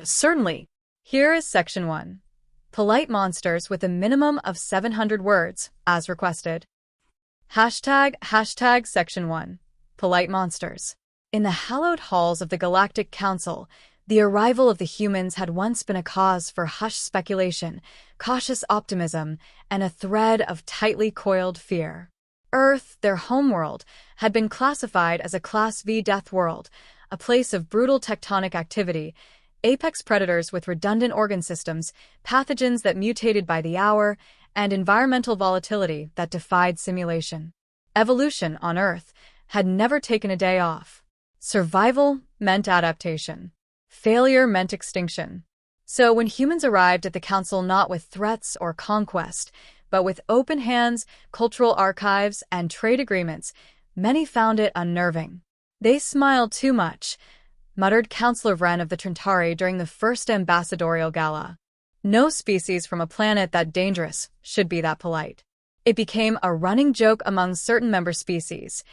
Certainly. Here is Section 1. Polite monsters with a minimum of 700 words, as requested. Hashtag Section 1. Polite monsters. In the hallowed halls of the Galactic Council, the arrival of the humans had once been a cause for hushed speculation, cautious optimism, and a thread of tightly coiled fear. Earth, their homeworld, had been classified as a Class V death world, a place of brutal tectonic activity, apex predators with redundant organ systems, pathogens that mutated by the hour, and environmental volatility that defied simulation. Evolution on Earth had never taken a day off. Survival meant adaptation. Failure meant extinction. So when humans arrived at the Council not with threats or conquest, but with open hands, cultural archives, and trade agreements, many found it unnerving. "They smile too much," muttered Councillor Vren of the Trentari during the first ambassadorial gala. No species from a planet that dangerous should be that polite. It became a running joke among certain member species,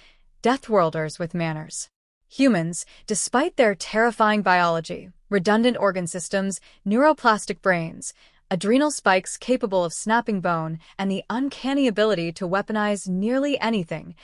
Deathworlders with manners. Humans, despite their terrifying biology, redundant organ systems, neuroplastic brains, adrenal spikes capable of snapping bone, and the uncanny ability to weaponize nearly anything,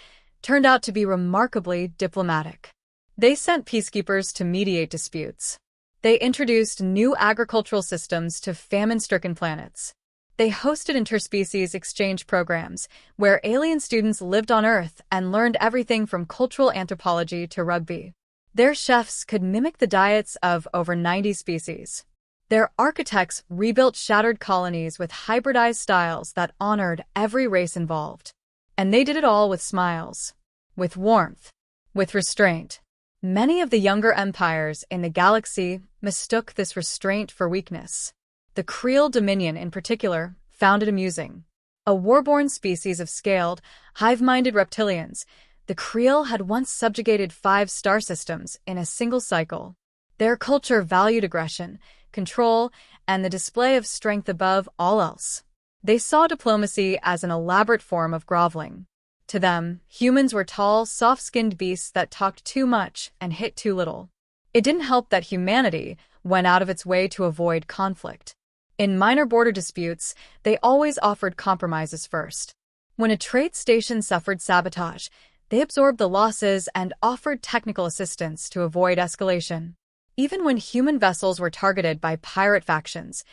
turned out to be remarkably diplomatic. They sent peacekeepers to mediate disputes. They introduced new agricultural systems to famine-stricken planets. They hosted interspecies exchange programs, where alien students lived on Earth and learned everything from cultural anthropology to rugby. Their chefs could mimic the diets of over 90 species. Their architects rebuilt shattered colonies with hybridized styles that honored every race involved. And they did it all with smiles, with warmth, with restraint. Many of the younger empires in the galaxy mistook this restraint for weakness. The Creel Dominion, in particular, found it amusing. A warborn species of scaled, hive-minded reptilians, the Creel had once subjugated 5 star systems in a single cycle. Their culture valued aggression, control, and the display of strength above all else. They saw diplomacy as an elaborate form of groveling. To them, humans were tall, soft-skinned beasts that talked too much and hit too little. It didn't help that humanity went out of its way to avoid conflict. In minor border disputes, they always offered compromises first. When a trade station suffered sabotage, they absorbed the losses and offered technical assistance to avoid escalation. Even when human vessels were targeted by pirate factions,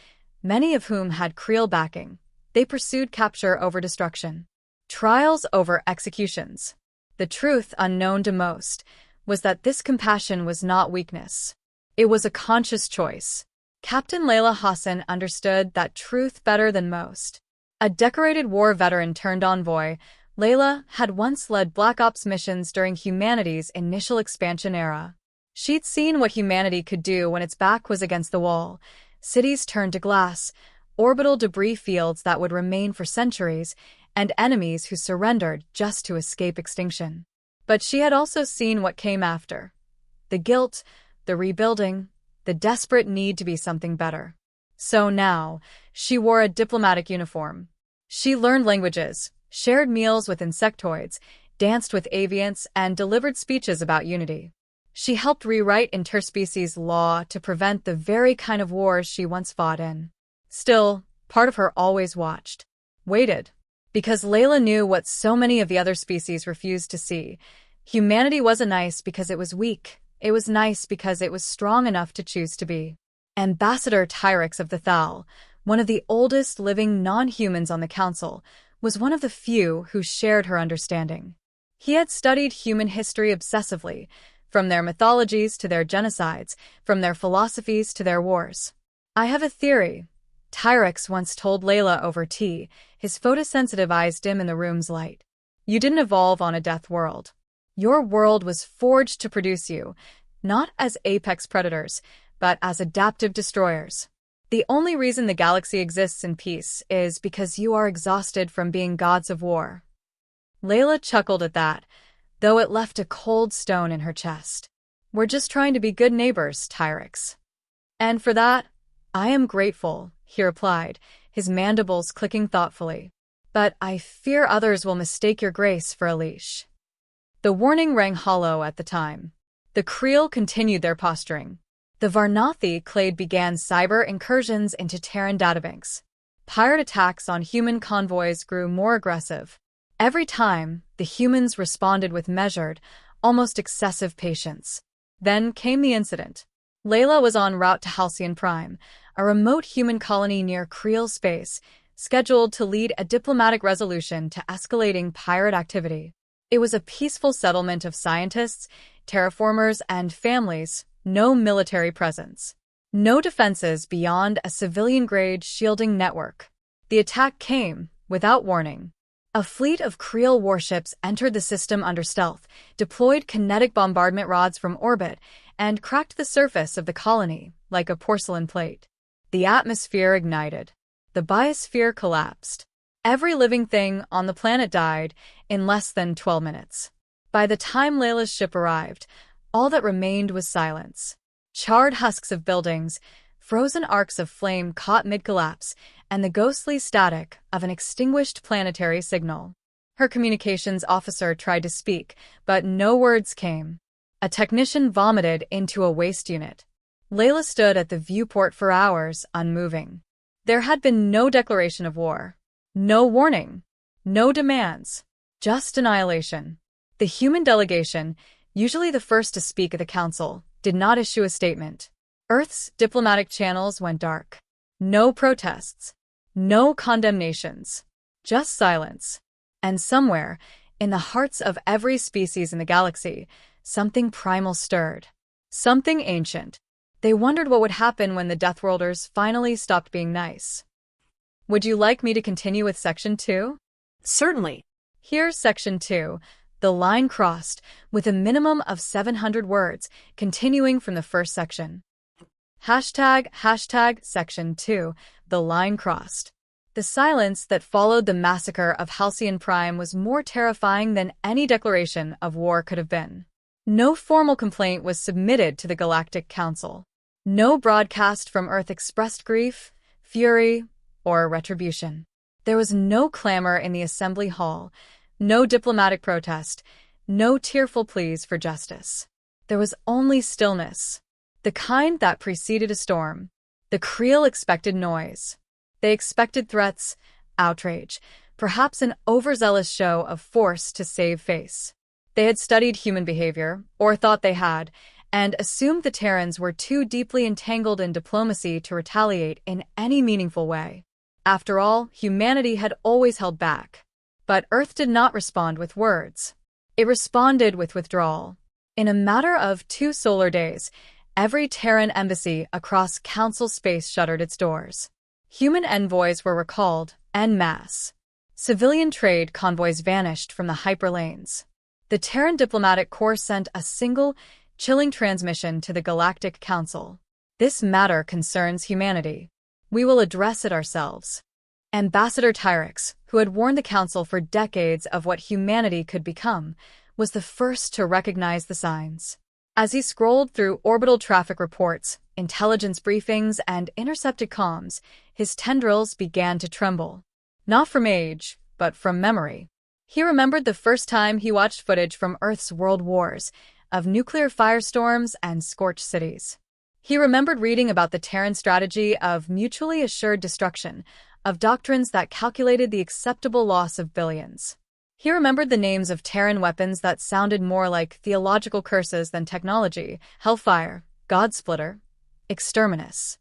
many of whom had Creel backing, they pursued capture over destruction. Trials over executions. The truth, unknown to most, was that this compassion was not weakness. It was a conscious choice. Captain Layla Hassan understood that truth better than most. A decorated war veteran turned envoy, Layla had once led Black Ops missions during humanity's initial expansion era. She'd seen what humanity could do when its back was against the wall. Cities turned to glass, orbital debris fields that would remain for centuries, and enemies who surrendered just to escape extinction. But she had also seen what came after. The guilt, the rebuilding, the desperate need to be something better. So now, she wore a diplomatic uniform. She learned languages, shared meals with insectoids, danced with avians, and delivered speeches about unity. She helped rewrite interspecies law to prevent the very kind of wars she once fought in. Still, part of her always watched. Waited. Because Layla knew what so many of the other species refused to see. Humanity wasn't nice because it was weak. It was nice because it was strong enough to choose to be. Ambassador Tyrix of the Thal, one of the oldest living non-humans on the Council, was one of the few who shared her understanding. He had studied human history obsessively, from their mythologies to their genocides, from their philosophies to their wars. "I have a theory," Tyrix once told Layla over tea, his photosensitive eyes dim in the room's light. "You didn't evolve on a death world. Your world was forged to produce you, not as apex predators, but as adaptive destroyers. The only reason the galaxy exists in peace is because you are exhausted from being gods of war." Layla chuckled at that, though it left a cold stone in her chest. "We're just trying to be good neighbors, Tyrix." "And for that, I am grateful," he replied, his mandibles clicking thoughtfully. "But I fear others will mistake your grace for a leash." The warning rang hollow at the time. The Creel continued their posturing. The Varnathi clade began cyber incursions into Terran databanks. Pirate attacks on human convoys grew more aggressive. Every time, the humans responded with measured, almost excessive patience. Then came the incident. Layla was en route to Halcyon Prime, a remote human colony near Creel space, scheduled to lead a diplomatic resolution to escalating pirate activity. It was a peaceful settlement of scientists, terraformers, and families, no military presence. No defenses beyond a civilian-grade shielding network. The attack came, without warning. A fleet of Creel warships entered the system under stealth, deployed kinetic bombardment rods from orbit, and cracked the surface of the colony like a porcelain plate. The atmosphere ignited. The biosphere collapsed. Every living thing on the planet died in less than 12 minutes. By the time Layla's ship arrived, all that remained was silence. Charred husks of buildings, frozen arcs of flame caught mid-collapse, and the ghostly static of an extinguished planetary signal. Her communications officer tried to speak, but no words came. A technician vomited into a waste unit. Layla stood at the viewport for hours, unmoving. There had been no declaration of war. No warning. No demands. Just annihilation. The human delegation, usually the first to speak at the council, did not issue a statement. Earth's diplomatic channels went dark. No protests. No condemnations. Just silence. And somewhere, in the hearts of every species in the galaxy, something primal stirred. Something ancient. They wondered what would happen when the Deathworlders finally stopped being nice. Would you like me to continue with Section 2? Certainly. Here's Section 2. The line crossed, with a minimum of 700 words, continuing from the first section. ## Section 2. The line crossed. The silence that followed the massacre of Halcyon Prime was more terrifying than any declaration of war could have been. No formal complaint was submitted to the Galactic Council. No broadcast from Earth expressed grief, fury, or retribution. There was no clamor in the assembly hall, no diplomatic protest, no tearful pleas for justice. There was only stillness, the kind that preceded a storm. The Creel expected noise. They expected threats, outrage, perhaps an overzealous show of force to save face. They had studied human behavior, or thought they had, and assumed the Terrans were too deeply entangled in diplomacy to retaliate in any meaningful way. After all, humanity had always held back. But Earth did not respond with words. It responded with withdrawal. In a matter of 2 solar days, every Terran embassy across Council space shuttered its doors. Human envoys were recalled, en masse. Civilian trade convoys vanished from the hyperlanes. The Terran Diplomatic Corps sent a single, chilling transmission to the Galactic Council. This matter concerns humanity. We will address it ourselves. Ambassador Tyrix, who had warned the Council for decades of what humanity could become, was the first to recognize the signs. As he scrolled through orbital traffic reports, intelligence briefings, and intercepted comms, his tendrils began to tremble. Not from age, but from memory. He remembered the first time he watched footage from Earth's world wars, of nuclear firestorms and scorched cities. He remembered reading about the Terran strategy of mutually assured destruction, of doctrines that calculated the acceptable loss of billions. He remembered the names of Terran weapons that sounded more like theological curses than technology: Hellfire, Godsplitter, Exterminus.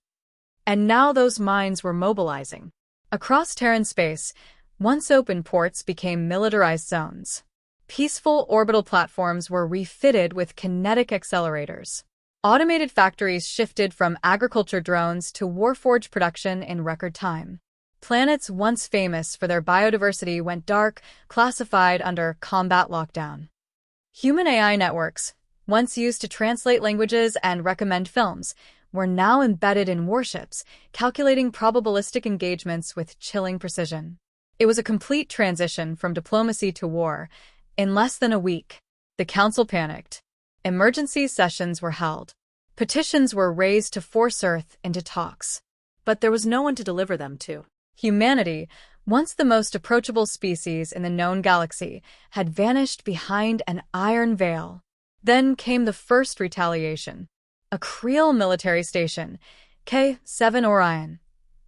And now those minds were mobilizing. Across Terran space, once open ports became militarized zones. Peaceful orbital platforms were refitted with kinetic accelerators. Automated factories shifted from agriculture drones to warforged production in record time. Planets once famous for their biodiversity went dark, classified under combat lockdown. Human AI networks, once used to translate languages and recommend films, were now embedded in warships, calculating probabilistic engagements with chilling precision. It was a complete transition from diplomacy to war. In less than a week, the Council panicked. Emergency sessions were held. Petitions were raised to force Earth into talks. But there was no one to deliver them to. Humanity, once the most approachable species in the known galaxy, had vanished behind an iron veil. Then came the first retaliation. A Creel military station, K-7 Orion,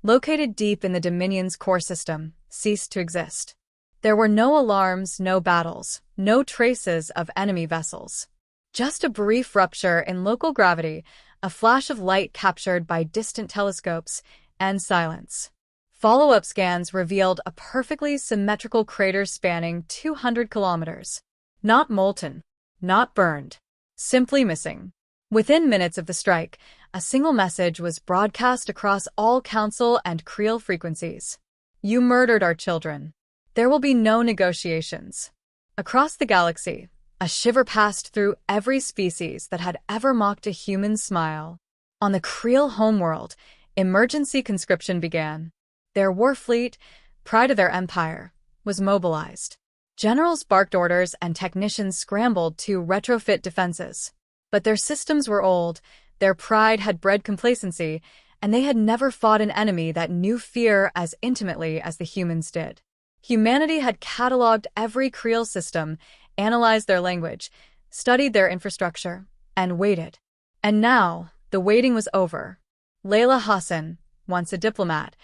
located deep in the Dominion's core system, ceased to exist. There were no alarms, no battles, no traces of enemy vessels. Just a brief rupture in local gravity, a flash of light captured by distant telescopes, and silence. Follow-up scans revealed a perfectly symmetrical crater spanning 200 kilometers. Not molten, not burned, simply missing. Within minutes of the strike, a single message was broadcast across all Council and Creel frequencies. You murdered our children. There will be no negotiations. Across the galaxy, a shiver passed through every species that had ever mocked a human smile. On the Creel homeworld, emergency conscription began. Their war fleet, pride of their empire, was mobilized. Generals barked orders and technicians scrambled to retrofit defenses. But their systems were old, their pride had bred complacency, and they had never fought an enemy that knew fear as intimately as the humans did. Humanity had cataloged every Creel system, analyzed their language, studied their infrastructure, and waited. And now, the waiting was over. Layla Hassan, once a diplomat,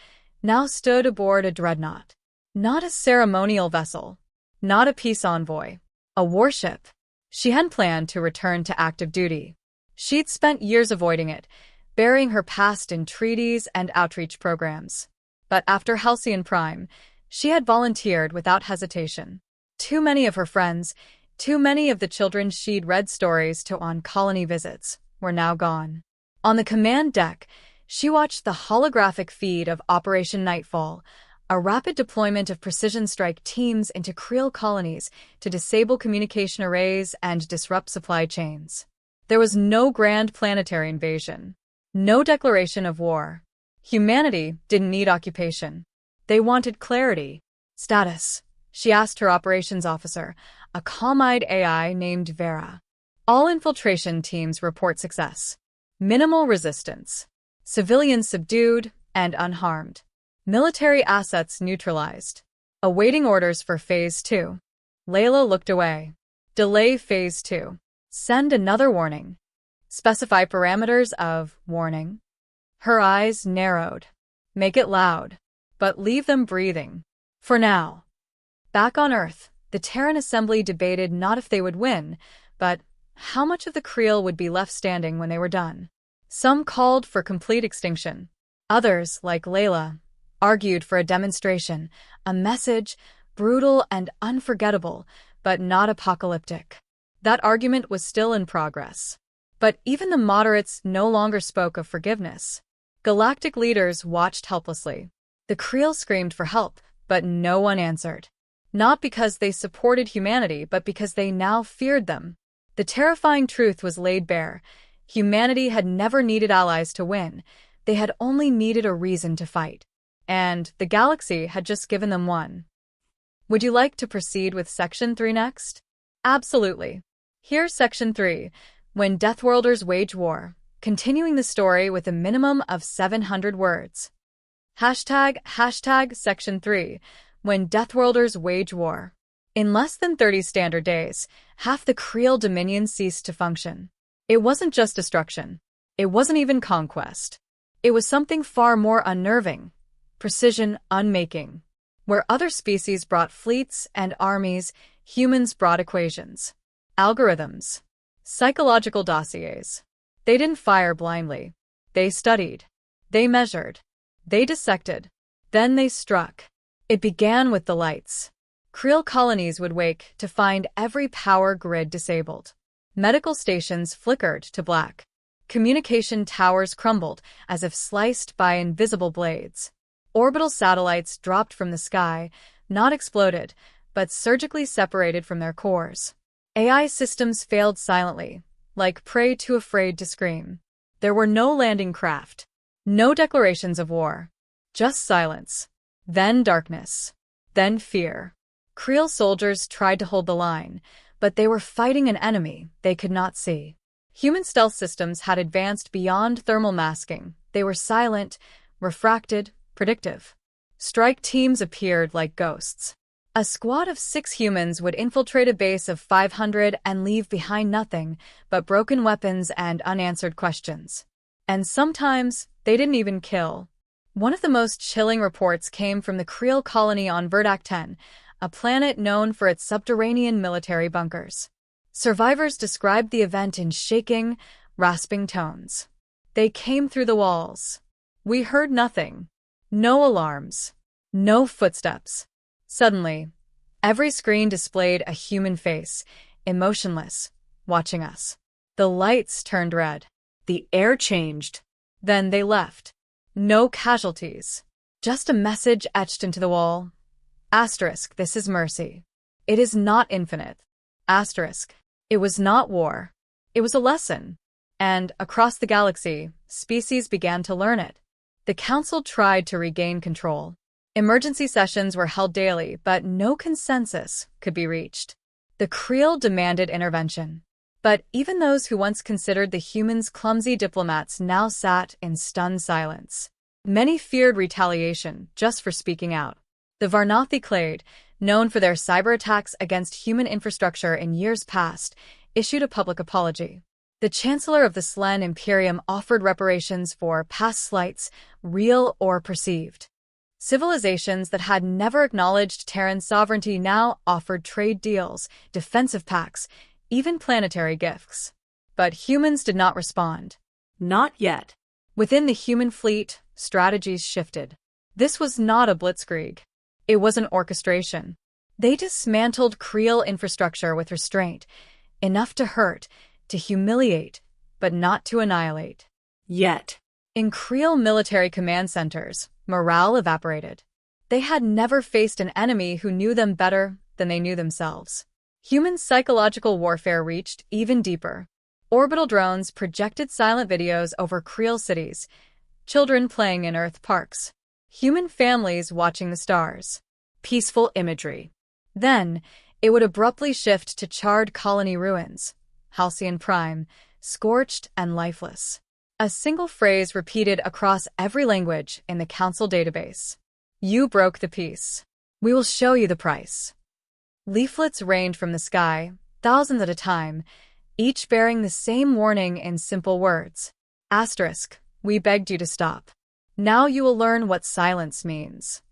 now stood aboard a dreadnought. Not a ceremonial vessel, not a peace envoy, a warship. She hadn't planned to return to active duty. She'd spent years avoiding it, burying her past in treaties and outreach programs. But after Halcyon Prime, she had volunteered without hesitation. Too many of her friends, too many of the children she'd read stories to on colony visits, were now gone. On the command deck, she watched the holographic feed of Operation Nightfall, a rapid deployment of precision strike teams into Creel colonies to disable communication arrays and disrupt supply chains. There was no grand planetary invasion, no declaration of war. Humanity didn't need occupation. They wanted clarity. Status, she asked her operations officer, a calm-eyed AI named Vera. All infiltration teams report success. Minimal resistance. Civilians subdued and unharmed. Military assets neutralized. Awaiting orders for Phase 2. Layla looked away. Delay Phase 2. Send another warning. Specify parameters of warning. Her eyes narrowed. Make it loud, but leave them breathing. For now. Back on Earth, the Terran Assembly debated not if they would win, but how much of the Creel would be left standing when they were done. Some called for complete extinction. Others, like Layla, argued for a demonstration, a message, brutal and unforgettable, but not apocalyptic. That argument was still in progress. But even the moderates no longer spoke of forgiveness. Galactic leaders watched helplessly. The Creel screamed for help, but no one answered. Not because they supported humanity, but because they now feared them. The terrifying truth was laid bare. Humanity had never needed allies to win. They had only needed a reason to fight. And the galaxy had just given them one. Would you like to proceed with Section 3 next? Absolutely. Here's Section 3, When Deathworlders Wage War, continuing the story with a minimum of 700 words. Hashtag Section 3, When Deathworlders Wage War. In less than 30 standard days, half the Creel Dominion ceased to function. It wasn't just destruction. It wasn't even conquest. It was something far more unnerving. Precision unmaking. Where other species brought fleets and armies, humans brought equations. Algorithms. Psychological dossiers. They didn't fire blindly. They studied. They measured. They dissected. Then they struck. It began with the lights. Creel colonies would wake to find every power grid disabled. Medical stations flickered to black. Communication towers crumbled as if sliced by invisible blades. Orbital satellites dropped from the sky, not exploded, but surgically separated from their cores. AI systems failed silently, like prey too afraid to scream. There were no landing craft, no declarations of war, just silence. Then darkness. Then fear. Creel soldiers tried to hold the line, but they were fighting an enemy they could not see. Human stealth systems had advanced beyond thermal masking. They were silent, refracted, predictive. Strike teams appeared like ghosts. A squad of 6 humans would infiltrate a base of 500 and leave behind nothing but broken weapons and unanswered questions. And sometimes, they didn't even kill. One of the most chilling reports came from the Creel colony on Verdak 10, a planet known for its subterranean military bunkers. Survivors described the event in shaking, rasping tones. They came through the walls. We heard nothing. No alarms. No footsteps. Suddenly, every screen displayed a human face, emotionless, watching us. The lights turned red. The air changed. Then they left. No casualties. Just a message etched into the wall. Asterisk, this is mercy. It is not infinite. Asterisk, it was not war. It was a lesson. And, across the galaxy, species began to learn it. The Council tried to regain control. Emergency sessions were held daily, but no consensus could be reached. The Creel demanded intervention. But even those who once considered the humans clumsy diplomats now sat in stunned silence. Many feared retaliation just for speaking out. The Varnathi Clade, known for their cyber attacks against human infrastructure in years past, issued a public apology. The Chancellor of the Slen Imperium offered reparations for past slights, real or perceived. Civilizations that had never acknowledged Terran sovereignty now offered trade deals, defensive pacts, even planetary gifts. But humans did not respond. Not yet. Within the human fleet, strategies shifted. This was not a blitzkrieg. It was an orchestration. They dismantled Creel infrastructure with restraint, enough to hurt, to humiliate, but not to annihilate. Yet. In Creel military command centers, morale evaporated. They had never faced an enemy who knew them better than they knew themselves. Human psychological warfare reached even deeper. Orbital drones projected silent videos over Creel cities, children playing in Earth parks, human families watching the stars. Peaceful imagery. Then, it would abruptly shift to charred colony ruins, Halcyon Prime, scorched and lifeless. A single phrase repeated across every language in the Council database. You broke the peace. We will show you the price. Leaflets rained from the sky, thousands at a time, each bearing the same warning in simple words. Asterisk, we begged you to stop. Now you will learn what silence means.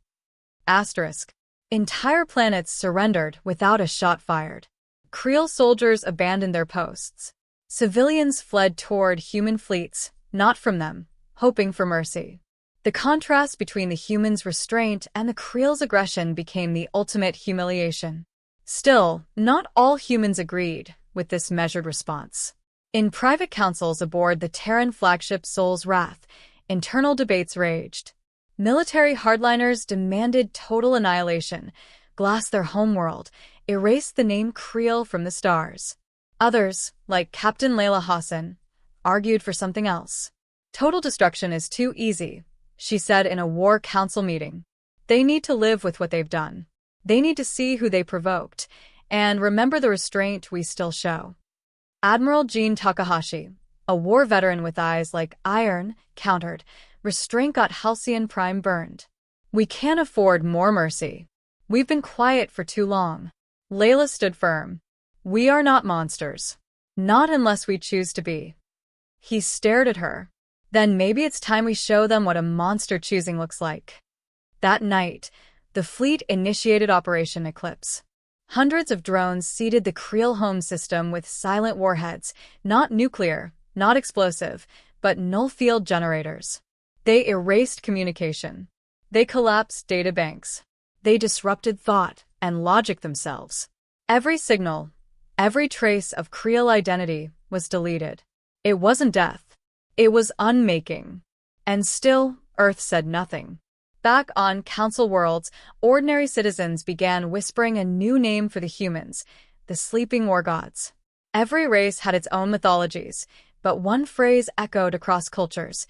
Asterisk, entire planets surrendered without a shot fired. Creel soldiers abandoned their posts. Civilians fled toward human fleets, not from them, hoping for mercy. The contrast between the humans' restraint and the Creel's aggression became the ultimate humiliation. Still, not all humans agreed with this measured response. In private councils aboard the Terran flagship Sol's Wrath, internal debates raged. Military hardliners demanded total annihilation, glass their homeworld, erase the name Creel from the stars. Others, like Captain Layla Hassan, argued for something else. Total destruction is too easy, she said in a war council meeting. They need to live with what they've done. They need to see who they provoked, and remember the restraint we still show. Admiral Jean Takahashi, a war veteran with eyes like iron, countered, restraint got Halcyon Prime burned. We can't afford more mercy. We've been quiet for too long. Layla stood firm. We are not monsters. Not unless we choose to be. He stared at her. Then maybe it's time we show them what a monster choosing looks like. That night, the fleet initiated Operation Eclipse. Hundreds of drones seeded the Creel home system with silent warheads, not nuclear, not explosive, but null-field generators. They erased communication. They collapsed data banks. They disrupted thought and logic themselves. Every signal, every trace of Creel identity was deleted. It wasn't death. It was unmaking. And still, Earth said nothing. Back on Council Worlds, ordinary citizens began whispering a new name for the humans, the sleeping war gods. Every race had its own mythologies, but one phrase echoed across cultures.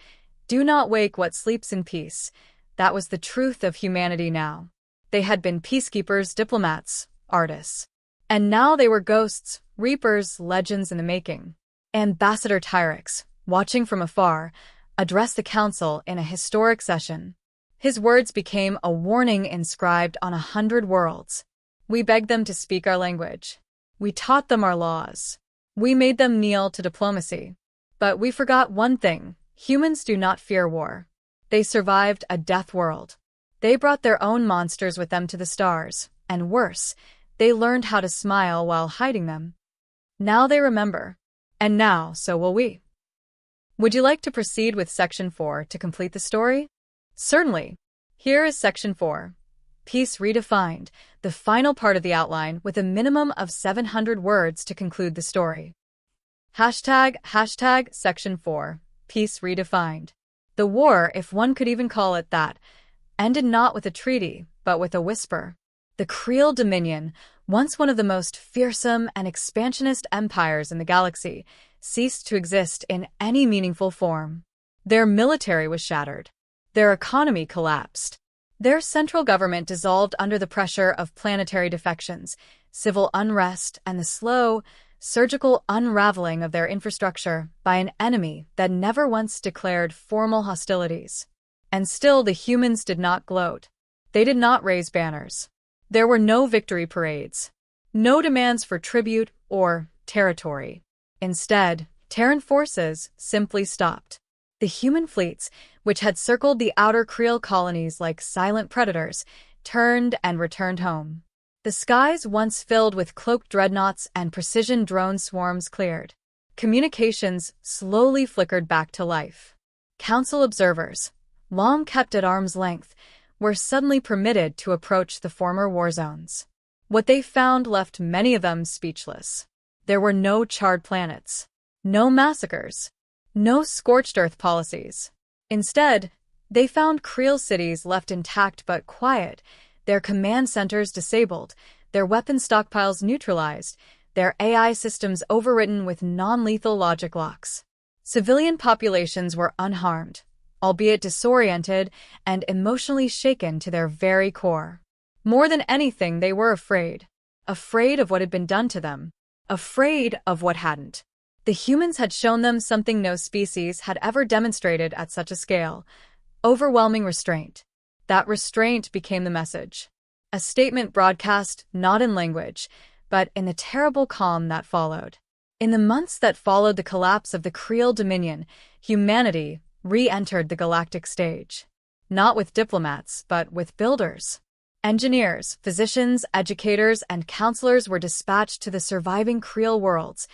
Do not wake what sleeps in peace. That was the truth of humanity now. They had been peacekeepers, diplomats, artists. And now they were ghosts, reapers, legends in the making. Ambassador Tyrix, watching from afar, addressed the council in a historic session. His words became a warning inscribed on 100 worlds. We begged them to speak our language. We taught them our laws. We made them kneel to diplomacy. But we forgot one thing: humans do not fear war. They survived a death world. They brought their own monsters with them to the stars, and worse, they learned how to smile while hiding them. Now they remember. And now, so will we. Would you like to proceed with Section 4 to complete the story? Certainly. Here is Section 4. Peace Redefined, the final part of the outline with a minimum of 700 words to conclude the story. Hashtag Section 4. Peace Redefined. The war, if one could even call it that, ended not with a treaty, but with a whisper. The Creel Dominion, once one of the most fearsome and expansionist empires in the galaxy, ceased to exist in any meaningful form. Their military was shattered. Their economy collapsed. Their central government dissolved under the pressure of planetary defections, civil unrest, and the slow, surgical unraveling of their infrastructure by an enemy that never once declared formal hostilities. And still the humans did not gloat. They did not raise banners. There were no victory parades. No demands for tribute or territory. Instead, Terran forces simply stopped. The human fleets, which had circled the outer Creel colonies like silent predators, turned and returned home. The skies once filled with cloaked dreadnoughts and precision drone swarms cleared. Communications slowly flickered back to life. Council observers, long kept at arm's length, were suddenly permitted to approach the former war zones. What they found left many of them speechless. There were no charred planets, no massacres, no scorched earth policies. Instead, they found Creel cities left intact but quiet, their command centers disabled, their weapon stockpiles neutralized, their AI systems overwritten with non-lethal logic locks. Civilian populations were unharmed, albeit disoriented and emotionally shaken to their very core. More than anything, they were afraid. Afraid of what had been done to them. Afraid of what hadn't. The humans had shown them something no species had ever demonstrated at such a scale: overwhelming restraint. That restraint became the message. A statement broadcast not in language, but in the terrible calm that followed. In the months that followed the collapse of the Creel Dominion, humanity re-entered the galactic stage. Not with diplomats, but with builders. Engineers, physicians, educators, and counselors were dispatched to the surviving Creel worlds,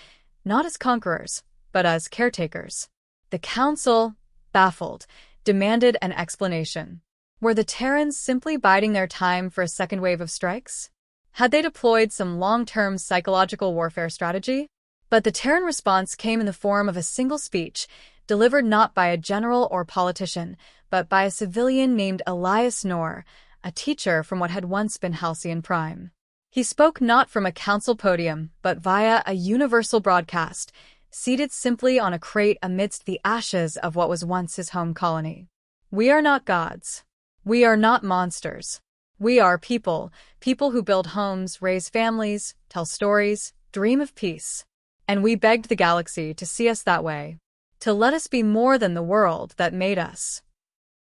not as conquerors, but as caretakers. The Council, baffled, demanded an explanation. Were the Terrans simply biding their time for a second wave of strikes? Had they deployed some long-term psychological warfare strategy? But the Terran response came in the form of a single speech, delivered not by a general or politician, but by a civilian named Elias Noor, a teacher from what had once been Halcyon Prime. He spoke not from a council podium, but via a universal broadcast, seated simply on a crate amidst the ashes of what was once his home colony. We are not gods. We are not monsters. We are people, people who build homes, raise families, tell stories, dream of peace. And we begged the galaxy to see us that way, to let us be more than the world that made us.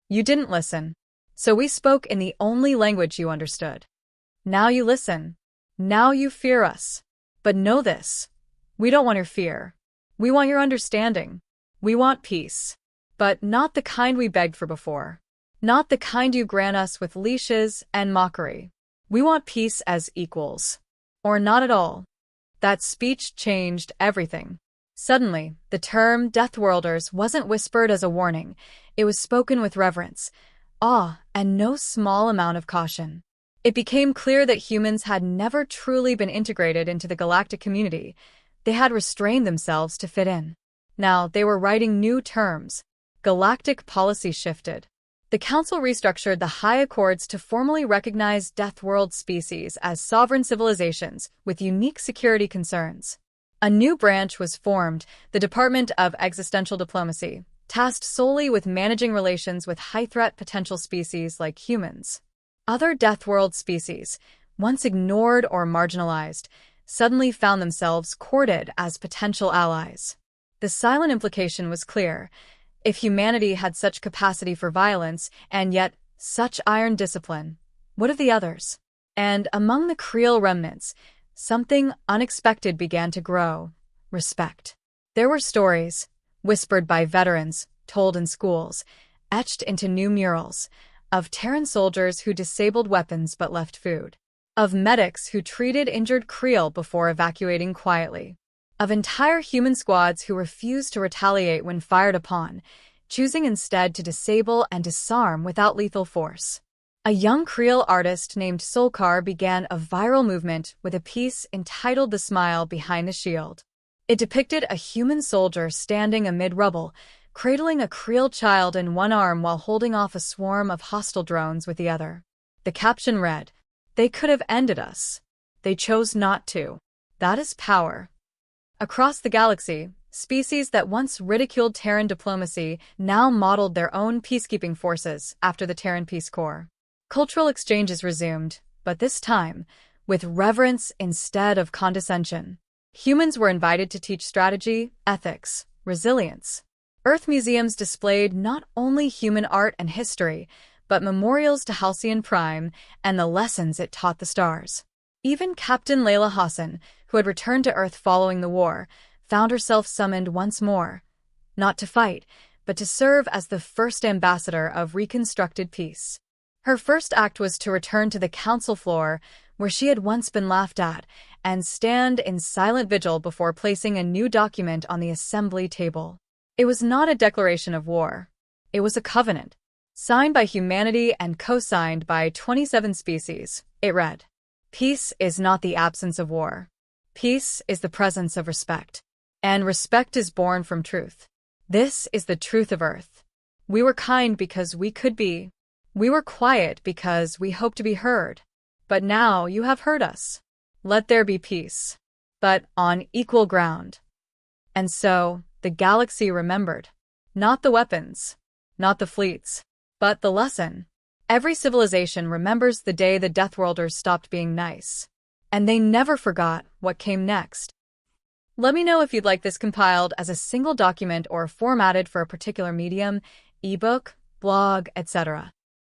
You didn't listen, so we spoke in the only language you understood. Now you listen. Now you fear us. But know this: we don't want your fear. We want your understanding. We want peace. But not the kind we begged for before. Not the kind you grant us with leashes and mockery. We want peace as equals. Or not at all. That speech changed everything. Suddenly, the term Deathworlders wasn't whispered as a warning. It was spoken with reverence, awe, and no small amount of caution. It became clear that humans had never truly been integrated into the galactic community. They had restrained themselves to fit in. Now they were writing new terms. Galactic policy shifted. The Council restructured the High Accords to formally recognize Deathworld species as sovereign civilizations with unique security concerns. A new branch was formed, the Department of Existential Diplomacy, tasked solely with managing relations with high-threat potential species like humans. Other Deathworld species, once ignored or marginalized, suddenly found themselves courted as potential allies. The silent implication was clear. If humanity had such capacity for violence, and yet such iron discipline, what of the others? And among the Creole remnants, something unexpected began to grow: respect. There were stories, whispered by veterans, told in schools, etched into new murals, of Terran soldiers who disabled weapons but left food, of medics who treated injured Creole before evacuating quietly, of entire human squads who refused to retaliate when fired upon, choosing instead to disable and disarm without lethal force. A young Creole artist named Solkar began a viral movement with a piece entitled "The Smile Behind the Shield." It depicted a human soldier standing amid rubble, cradling a Creole child in one arm while holding off a swarm of hostile drones with the other. The caption read, "They could have ended us. They chose not to. That is power." Across the galaxy, species that once ridiculed Terran diplomacy now modeled their own peacekeeping forces after the Terran Peace Corps. Cultural exchanges resumed, but this time, with reverence instead of condescension. Humans were invited to teach strategy, ethics, resilience. Earth museums displayed not only human art and history, but memorials to Halcyon Prime and the lessons it taught the stars. Even Captain Layla Hassan, who had returned to Earth following the war, found herself summoned once more, not to fight, but to serve as the first ambassador of reconstructed peace. Her first act was to return to the council floor, where she had once been laughed at, and stand in silent vigil before placing a new document on the assembly table. It was not a declaration of war. It was a covenant, signed by humanity and co-signed by 27 species. It read, "Peace is not the absence of war. Peace is the presence of respect. And respect is born from truth. This is the truth of Earth. We were kind because we could be. We were quiet because we hoped to be heard. But now you have heard us. Let there be peace, but on equal ground." And so, the galaxy remembered. Not the weapons, not the fleets, but the lesson. Every civilization remembers the day the Deathworlders stopped being nice. And they never forgot what came next. Let me know if you'd like this compiled as a single document or formatted for a particular medium, ebook, blog, etc.